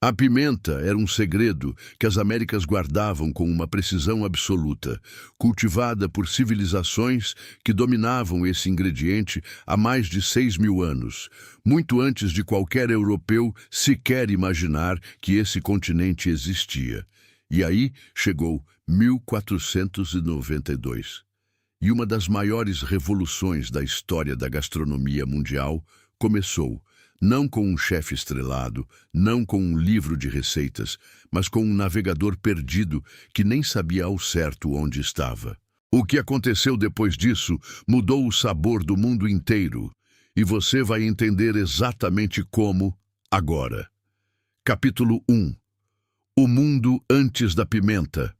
A pimenta era um segredo que as Américas guardavam com uma precisão absoluta, cultivada por civilizações que dominavam esse ingrediente há mais de 6.000 anos, muito antes de qualquer europeu sequer imaginar que esse continente existia. E aí chegou 1492. E uma das maiores revoluções da história da gastronomia mundial começou, não com um chefe estrelado, não com um livro de receitas, mas com um navegador perdido que nem sabia ao certo onde estava. O que aconteceu depois disso mudou o sabor do mundo inteiro, e você vai entender exatamente como agora. Capítulo 1. O mundo antes da pimenta.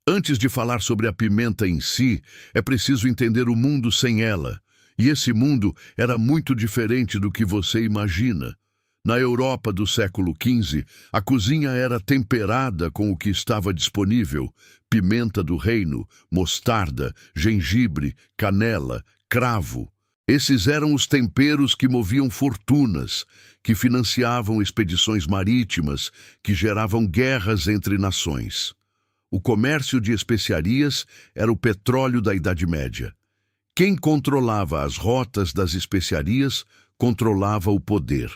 Antes de falar sobre a pimenta em si, é preciso entender o mundo sem ela. E esse mundo era muito diferente do que você imagina. Na Europa do século XV, a cozinha era temperada com o que estava disponível: pimenta do reino, mostarda, gengibre, canela, cravo. Esses eram os temperos que moviam fortunas, que financiavam expedições marítimas, que geravam guerras entre nações. O comércio de especiarias era o petróleo da Idade Média. Quem controlava as rotas das especiarias controlava o poder.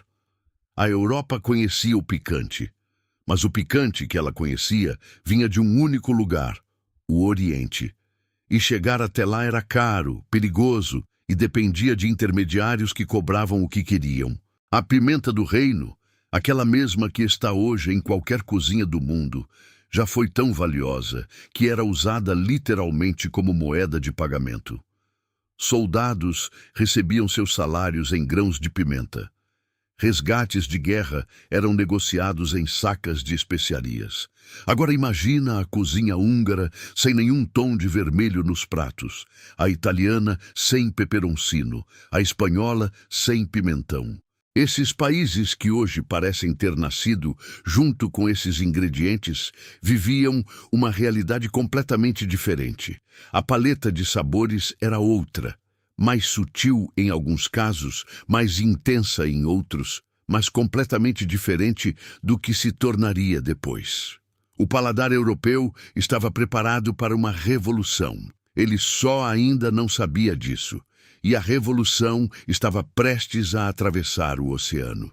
A Europa conhecia o picante, mas o picante que ela conhecia vinha de um único lugar, o Oriente. E chegar até lá era caro, perigoso e dependia de intermediários que cobravam o que queriam. A pimenta do reino, aquela mesma que está hoje em qualquer cozinha do mundo, já foi tão valiosa que era usada literalmente como moeda de pagamento. Soldados recebiam seus salários em grãos de pimenta. Resgates de guerra eram negociados em sacas de especiarias. Agora imagina a cozinha húngara sem nenhum tom de vermelho nos pratos, a italiana sem peperoncino, a espanhola sem pimentão. Esses países que hoje parecem ter nascido junto com esses ingredientes viviam uma realidade completamente diferente. A paleta de sabores era outra, mais sutil em alguns casos, mais intensa em outros, mas completamente diferente do que se tornaria depois. O paladar europeu estava preparado para uma revolução. Ele só ainda não sabia disso. E a revolução estava prestes a atravessar o oceano.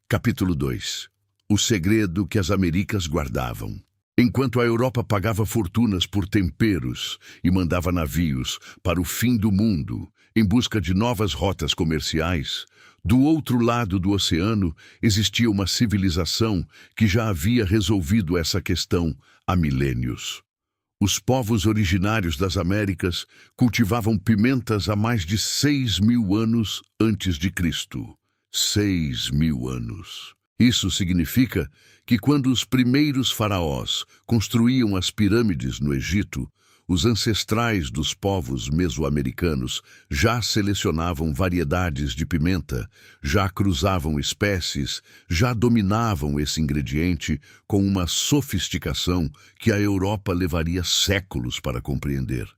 Capítulo 2. O segredo que as Américas guardavam. Enquanto a Europa pagava fortunas por temperos e mandava navios para o fim do mundo em busca de novas rotas comerciais, do outro lado do oceano existia uma civilização que já havia resolvido essa questão há milênios. Os povos originários das Américas cultivavam pimentas há mais de 6.000 anos antes de Cristo. 6.000 anos. Isso significa que quando os primeiros faraós construíam as pirâmides no Egito, os ancestrais dos povos mesoamericanos já selecionavam variedades de pimenta, já cruzavam espécies, já dominavam esse ingrediente com uma sofisticação que a Europa levaria séculos para compreender.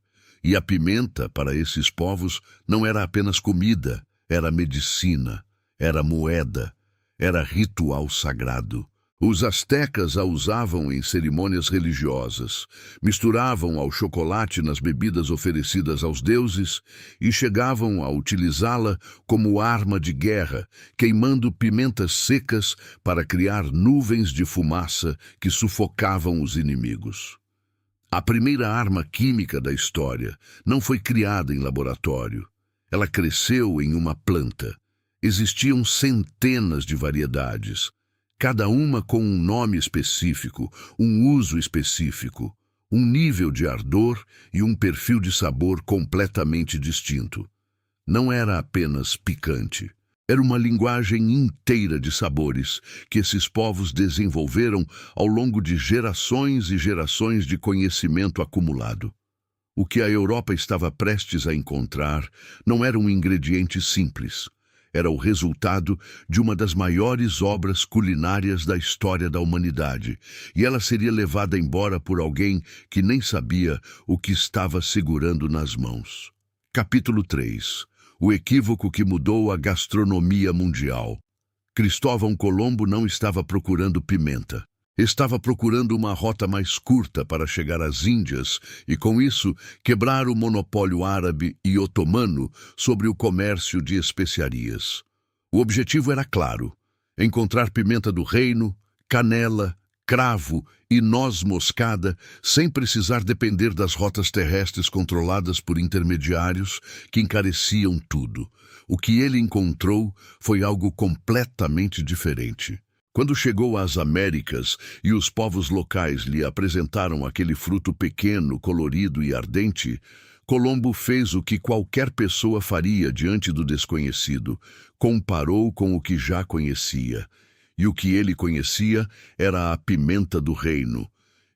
E a pimenta, para esses povos, não era apenas comida, era medicina, era moeda, era ritual sagrado. Os astecas a usavam em cerimônias religiosas, misturavam ao chocolate nas bebidas oferecidas aos deuses e chegavam a utilizá-la como arma de guerra, queimando pimentas secas para criar nuvens de fumaça que sufocavam os inimigos. A primeira arma química da história não foi criada em laboratório. Ela cresceu em uma planta. Existiam centenas de variedades, cada uma com um nome específico, um uso específico, um nível de ardor e um perfil de sabor completamente distinto. Não era apenas picante. Era uma linguagem inteira de sabores que esses povos desenvolveram ao longo de gerações e gerações de conhecimento acumulado. O que a Europa estava prestes a encontrar não era um ingrediente simples. Era o resultado de uma das maiores obras culinárias da história da humanidade, e ela seria levada embora por alguém que nem sabia o que estava segurando nas mãos. Capítulo 3. O equívoco que mudou a gastronomia mundial. Cristóvão Colombo não estava procurando pimenta. Estava procurando uma rota mais curta para chegar às Índias e, com isso, quebrar o monopólio árabe e otomano sobre o comércio de especiarias. O objetivo era claro: encontrar pimenta do reino, canela, cravo e noz moscada sem precisar depender das rotas terrestres controladas por intermediários que encareciam tudo. O que ele encontrou foi algo completamente diferente. Quando chegou às Américas e os povos locais lhe apresentaram aquele fruto pequeno, colorido e ardente, Colombo fez o que qualquer pessoa faria diante do desconhecido: comparou com o que já conhecia. E o que ele conhecia era a pimenta do reino.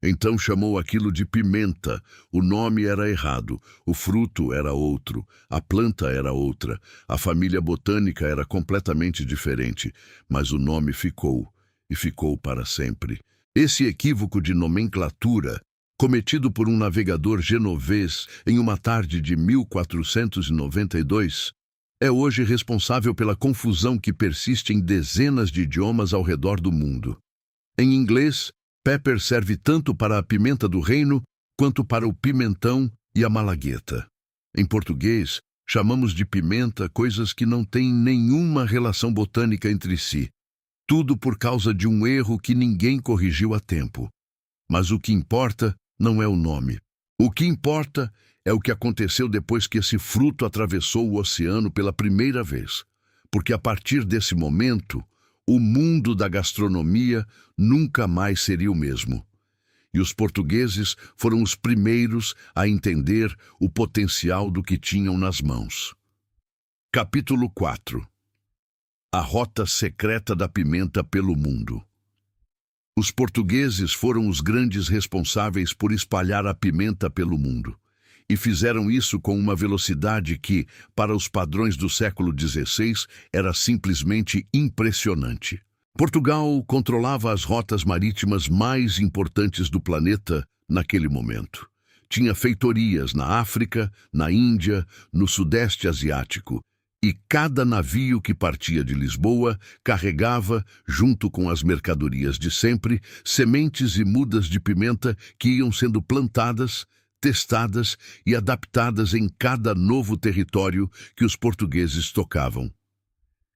Então chamou aquilo de pimenta. O nome era errado, o fruto era outro, a planta era outra, a família botânica era completamente diferente, mas o nome ficou, e ficou para sempre. Esse equívoco de nomenclatura, cometido por um navegador genovês em uma tarde de 1492, é hoje responsável pela confusão que persiste em dezenas de idiomas ao redor do mundo. Em inglês, pepper serve tanto para a pimenta do reino quanto para o pimentão e a malagueta. Em português, chamamos de pimenta coisas que não têm nenhuma relação botânica entre si. Tudo por causa de um erro que ninguém corrigiu a tempo. Mas o que importa não é o nome. O que importa é o que aconteceu depois que esse fruto atravessou o oceano pela primeira vez. Porque a partir desse momento, o mundo da gastronomia nunca mais seria o mesmo. E os portugueses foram os primeiros a entender o potencial do que tinham nas mãos. Capítulo 4. A rota secreta da pimenta pelo mundo. Os portugueses foram os grandes responsáveis por espalhar a pimenta pelo mundo. E fizeram isso com uma velocidade que, para os padrões do século XVI, era simplesmente impressionante. Portugal controlava as rotas marítimas mais importantes do planeta naquele momento. Tinha feitorias na África, na Índia, no Sudeste Asiático, e cada navio que partia de Lisboa carregava, junto com as mercadorias de sempre, sementes e mudas de pimenta que iam sendo plantadas, testadas e adaptadas em cada novo território que os portugueses tocavam.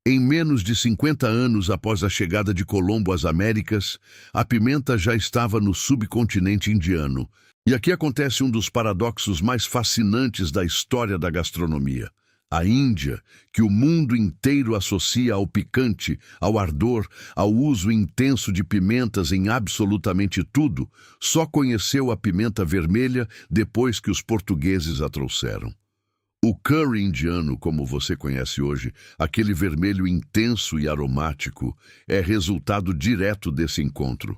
Em menos de 50 anos após a chegada de Colombo às Américas, a pimenta já estava no subcontinente indiano. E aqui acontece um dos paradoxos mais fascinantes da história da gastronomia. A Índia, que o mundo inteiro associa ao picante, ao ardor, ao uso intenso de pimentas em absolutamente tudo, só conheceu a pimenta vermelha depois que os portugueses a trouxeram. O curry indiano, como você conhece hoje, aquele vermelho intenso e aromático, é resultado direto desse encontro.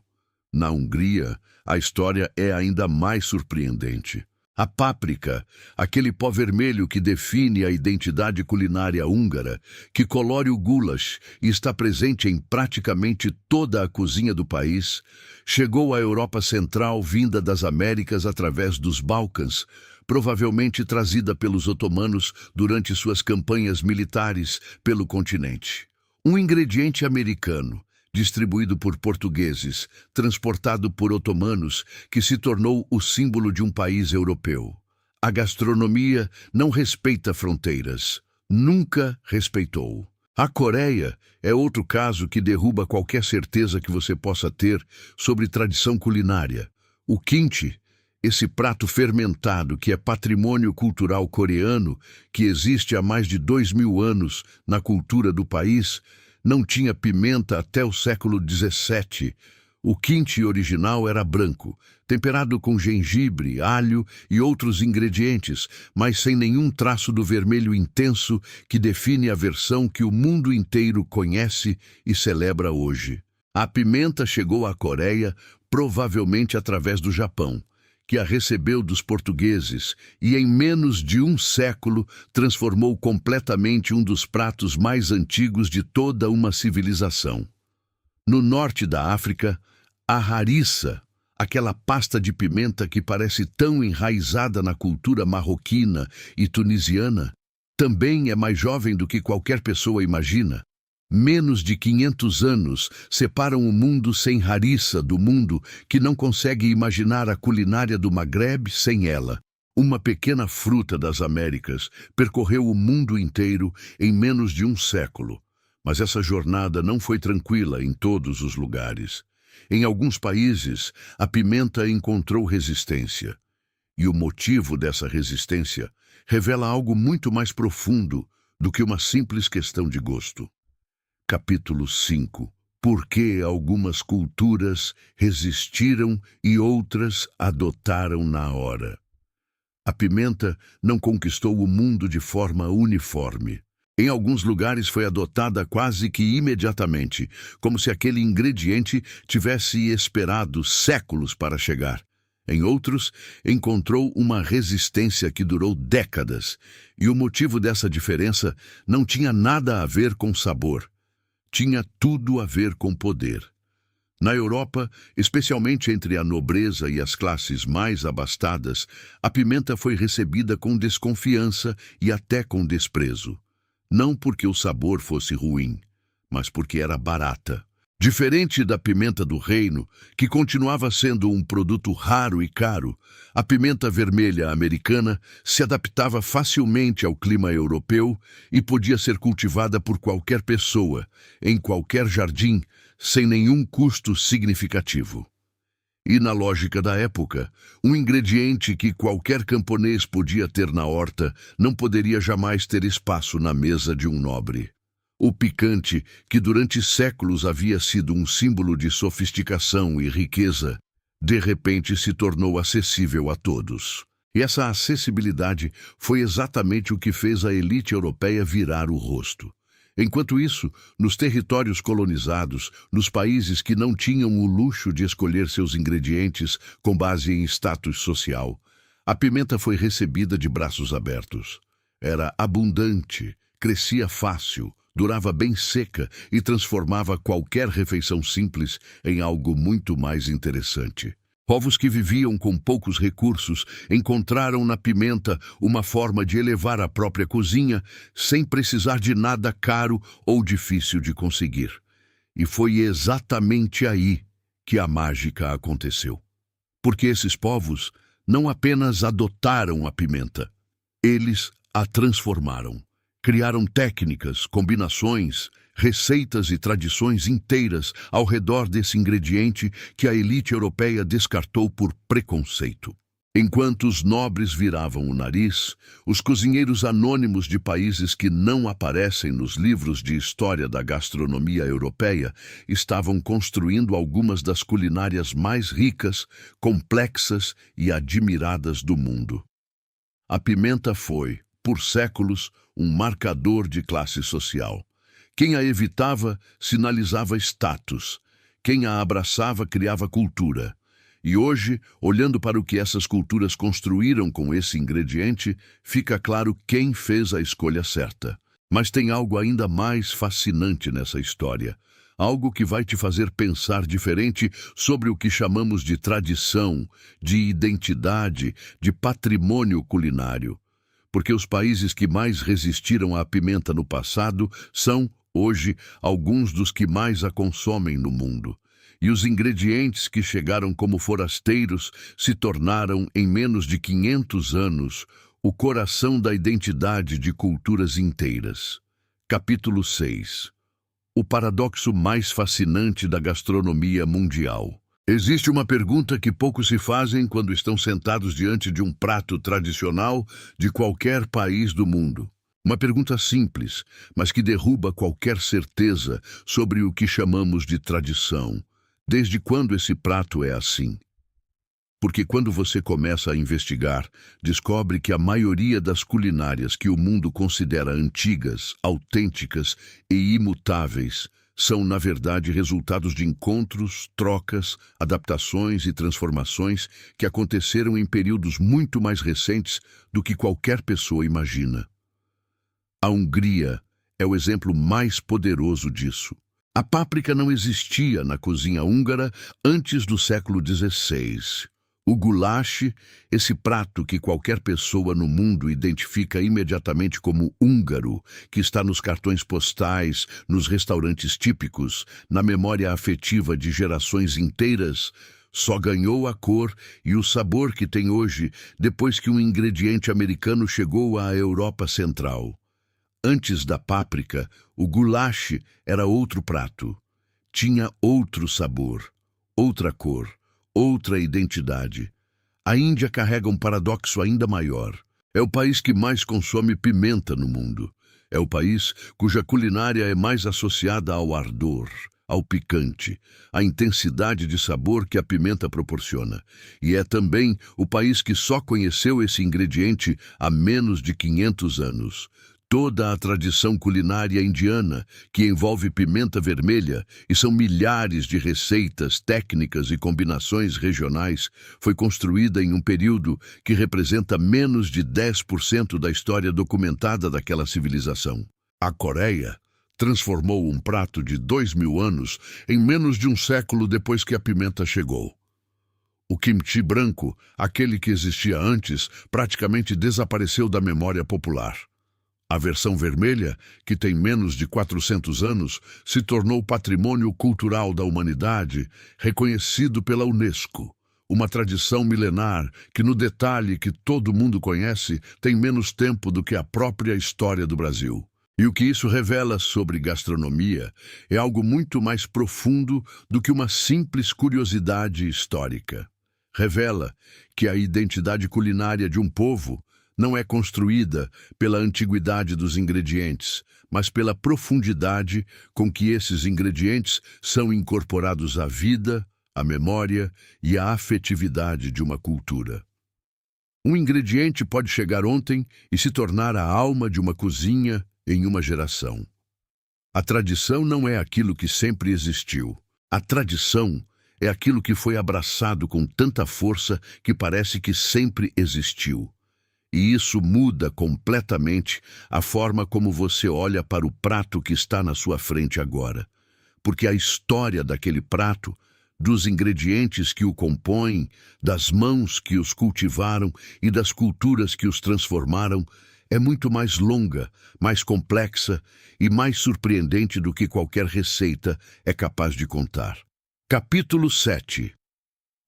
Na Hungria, a história é ainda mais surpreendente. A páprica, aquele pó vermelho que define a identidade culinária húngara, que colore o goulash e está presente em praticamente toda a cozinha do país, chegou à Europa Central vinda das Américas através dos Balcãs, provavelmente trazida pelos otomanos durante suas campanhas militares pelo continente. Um ingrediente americano, distribuído por portugueses, transportado por otomanos, que se tornou o símbolo de um país europeu. A gastronomia não respeita fronteiras. Nunca respeitou. A Coreia é outro caso que derruba qualquer certeza que você possa ter sobre tradição culinária. O kimchi, esse prato fermentado que é patrimônio cultural coreano, que existe há mais de 2000 anos na cultura do país, não tinha pimenta até o século XVII. O kimchi original era branco, temperado com gengibre, alho e outros ingredientes, mas sem nenhum traço do vermelho intenso que define a versão que o mundo inteiro conhece e celebra hoje. A pimenta chegou à Coreia provavelmente através do Japão, que a recebeu dos portugueses e em menos de um século transformou completamente um dos pratos mais antigos de toda uma civilização. No norte da África, a harissa, aquela pasta de pimenta que parece tão enraizada na cultura marroquina e tunisiana, também é mais jovem do que qualquer pessoa imagina. Menos de 500 anos separam o mundo sem Harissa do mundo que não consegue imaginar a culinária do Maghreb sem ela. Uma pequena fruta das Américas percorreu o mundo inteiro em menos de um século. Mas essa jornada não foi tranquila em todos os lugares. Em alguns países, a pimenta encontrou resistência. E o motivo dessa resistência revela algo muito mais profundo do que uma simples questão de gosto. Capítulo 5. Por que algumas culturas resistiram e outras adotaram na hora? A pimenta não conquistou o mundo de forma uniforme. Em alguns lugares foi adotada quase que imediatamente, como se aquele ingrediente tivesse esperado séculos para chegar. Em outros, encontrou uma resistência que durou décadas, e o motivo dessa diferença não tinha nada a ver com sabor. Tinha tudo a ver com poder. Na Europa, especialmente entre a nobreza e as classes mais abastadas, a pimenta foi recebida com desconfiança e até com desprezo. Não porque o sabor fosse ruim, mas porque era barata. Diferente da pimenta do reino, que continuava sendo um produto raro e caro, a pimenta vermelha americana se adaptava facilmente ao clima europeu e podia ser cultivada por qualquer pessoa, em qualquer jardim, sem nenhum custo significativo. E na lógica da época, um ingrediente que qualquer camponês podia ter na horta não poderia jamais ter espaço na mesa de um nobre. O picante, que durante séculos havia sido um símbolo de sofisticação e riqueza, de repente se tornou acessível a todos. E essa acessibilidade foi exatamente o que fez a elite europeia virar o rosto. Enquanto isso, nos territórios colonizados, nos países que não tinham o luxo de escolher seus ingredientes com base em status social, a pimenta foi recebida de braços abertos. Era abundante, crescia fácil, durava bem seca e transformava qualquer refeição simples em algo muito mais interessante. Povos que viviam com poucos recursos encontraram na pimenta uma forma de elevar a própria cozinha sem precisar de nada caro ou difícil de conseguir. E foi exatamente aí que a mágica aconteceu. Porque esses povos não apenas adotaram a pimenta, eles a transformaram. Criaram técnicas, combinações, receitas e tradições inteiras ao redor desse ingrediente que a elite europeia descartou por preconceito. Enquanto os nobres viravam o nariz, os cozinheiros anônimos de países que não aparecem nos livros de história da gastronomia europeia estavam construindo algumas das culinárias mais ricas, complexas e admiradas do mundo. A pimenta foi, por séculos, um marcador de classe social. Quem a evitava sinalizava status. Quem a abraçava criava cultura. E hoje, olhando para o que essas culturas construíram com esse ingrediente, fica claro quem fez a escolha certa. Mas tem algo ainda mais fascinante nessa história. Algo que vai te fazer pensar diferente sobre o que chamamos de tradição, de identidade, de patrimônio culinário. Porque os países que mais resistiram à pimenta no passado são, hoje, alguns dos que mais a consomem no mundo. E os ingredientes que chegaram como forasteiros se tornaram, em menos de 500 anos, o coração da identidade de culturas inteiras. Capítulo 6. O paradoxo mais fascinante da gastronomia mundial. Existe uma pergunta que poucos se fazem quando estão sentados diante de um prato tradicional de qualquer país do mundo. Uma pergunta simples, mas que derruba qualquer certeza sobre o que chamamos de tradição. Desde quando esse prato é assim? Porque quando você começa a investigar, descobre que a maioria das culinárias que o mundo considera antigas, autênticas e imutáveis são, na verdade, resultados de encontros, trocas, adaptações e transformações que aconteceram em períodos muito mais recentes do que qualquer pessoa imagina. A Hungria é o exemplo mais poderoso disso. A páprica não existia na cozinha húngara antes do século XVI. O goulash, esse prato que qualquer pessoa no mundo identifica imediatamente como húngaro, que está nos cartões postais, nos restaurantes típicos, na memória afetiva de gerações inteiras, só ganhou a cor e o sabor que tem hoje depois que um ingrediente americano chegou à Europa Central. Antes da páprica, o goulash era outro prato. Tinha outro sabor, outra cor, outra identidade. A Índia carrega um paradoxo ainda maior. É o país que mais consome pimenta no mundo. É o país cuja culinária é mais associada ao ardor, ao picante, à intensidade de sabor que a pimenta proporciona. E é também o país que só conheceu esse ingrediente há menos de 500 anos. Toda a tradição culinária indiana, que envolve pimenta vermelha, e são milhares de receitas, técnicas e combinações regionais, foi construída em um período que representa menos de 10% da história documentada daquela civilização. A Coreia transformou um prato de 2000 anos em menos de um século depois que a pimenta chegou. O kimchi branco, aquele que existia antes, praticamente desapareceu da memória popular. A versão vermelha, que tem menos de 400 anos, se tornou patrimônio cultural da humanidade, reconhecido pela Unesco. Uma tradição milenar que, no detalhe que todo mundo conhece, tem menos tempo do que a própria história do Brasil. E o que isso revela sobre gastronomia é algo muito mais profundo do que uma simples curiosidade histórica. Revela que a identidade culinária de um povo não é construída pela antiguidade dos ingredientes, mas pela profundidade com que esses ingredientes são incorporados à vida, à memória e à afetividade de uma cultura. Um ingrediente pode chegar ontem e se tornar a alma de uma cozinha em uma geração. A tradição não é aquilo que sempre existiu. A tradição é aquilo que foi abraçado com tanta força que parece que sempre existiu. E isso muda completamente a forma como você olha para o prato que está na sua frente agora. Porque a história daquele prato, dos ingredientes que o compõem, das mãos que os cultivaram e das culturas que os transformaram, é muito mais longa, mais complexa e mais surpreendente do que qualquer receita é capaz de contar. Capítulo 7.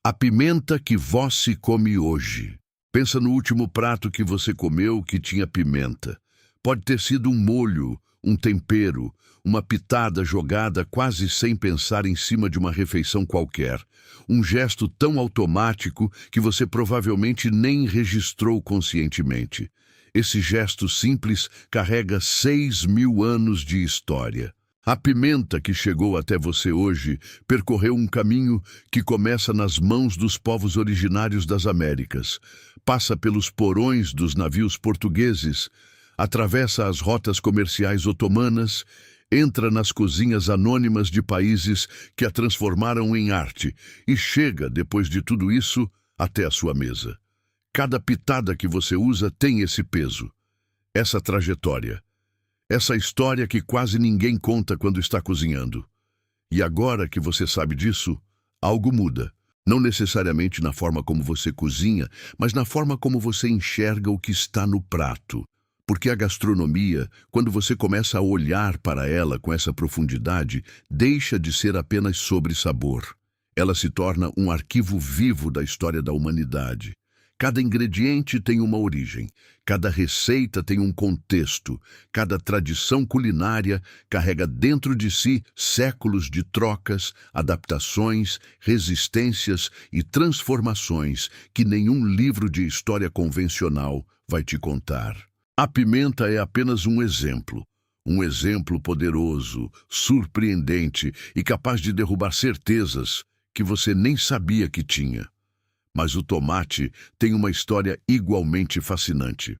A pimenta que vós se come hoje. Pensa no último prato que você comeu que tinha pimenta. Pode ter sido um molho, um tempero, uma pitada jogada quase sem pensar em cima de uma refeição qualquer. Um gesto tão automático que você provavelmente nem registrou conscientemente. Esse gesto simples carrega 6.000 anos de história. A pimenta que chegou até você hoje percorreu um caminho que começa nas mãos dos povos originários das Américas, passa pelos porões dos navios portugueses, atravessa as rotas comerciais otomanas, entra nas cozinhas anônimas de países que a transformaram em arte e chega, depois de tudo isso, até a sua mesa. Cada pitada que você usa tem esse peso, essa trajetória. Essa história que quase ninguém conta quando está cozinhando. E agora que você sabe disso, algo muda. Não necessariamente na forma como você cozinha, mas na forma como você enxerga o que está no prato. Porque a gastronomia, quando você começa a olhar para ela com essa profundidade, deixa de ser apenas sobre sabor. Ela se torna um arquivo vivo da história da humanidade. Cada ingrediente tem uma origem, cada receita tem um contexto, cada tradição culinária carrega dentro de si séculos de trocas, adaptações, resistências e transformações que nenhum livro de história convencional vai te contar. A pimenta é apenas um exemplo poderoso, surpreendente e capaz de derrubar certezas que você nem sabia que tinha. Mas o tomate tem uma história igualmente fascinante.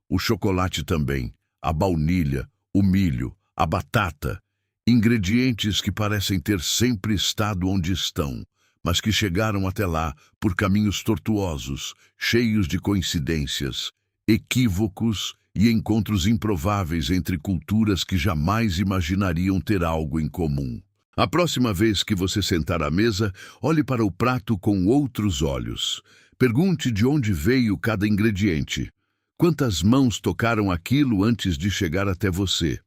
O chocolate também, a baunilha, o milho, a batata, ingredientes que parecem ter sempre estado onde estão, mas que chegaram até lá por caminhos tortuosos, cheios de coincidências, equívocos e encontros improváveis entre culturas que jamais imaginariam ter algo em comum. A próxima vez que você sentar à mesa, olhe para o prato com outros olhos. Pergunte de onde veio cada ingrediente. Quantas mãos tocaram aquilo antes de chegar até você?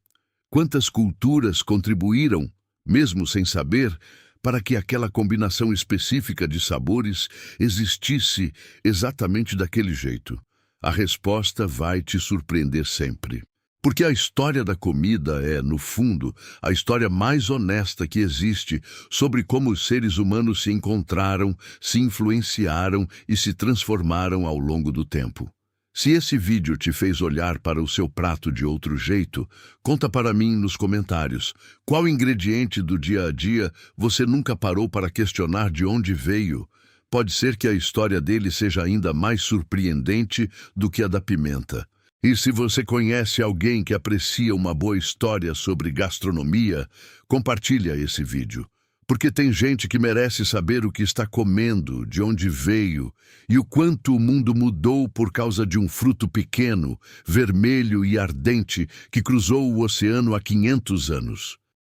Quantas culturas contribuíram, mesmo sem saber, para que aquela combinação específica de sabores existisse exatamente daquele jeito? A resposta vai te surpreender sempre. Porque a história da comida é, no fundo, a história mais honesta que existe sobre como os seres humanos se encontraram, se influenciaram e se transformaram ao longo do tempo. Se esse vídeo te fez olhar para o seu prato de outro jeito, conta para mim nos comentários. Qual ingrediente do dia a dia você nunca parou para questionar de onde veio? Pode ser que a história dele seja ainda mais surpreendente do que a da pimenta. E se você conhece alguém que aprecia uma boa história sobre gastronomia, compartilha esse vídeo. Porque tem gente que merece saber o que está comendo, de onde veio e o quanto o mundo mudou por causa de um fruto pequeno, vermelho e ardente que cruzou o oceano há 500 anos.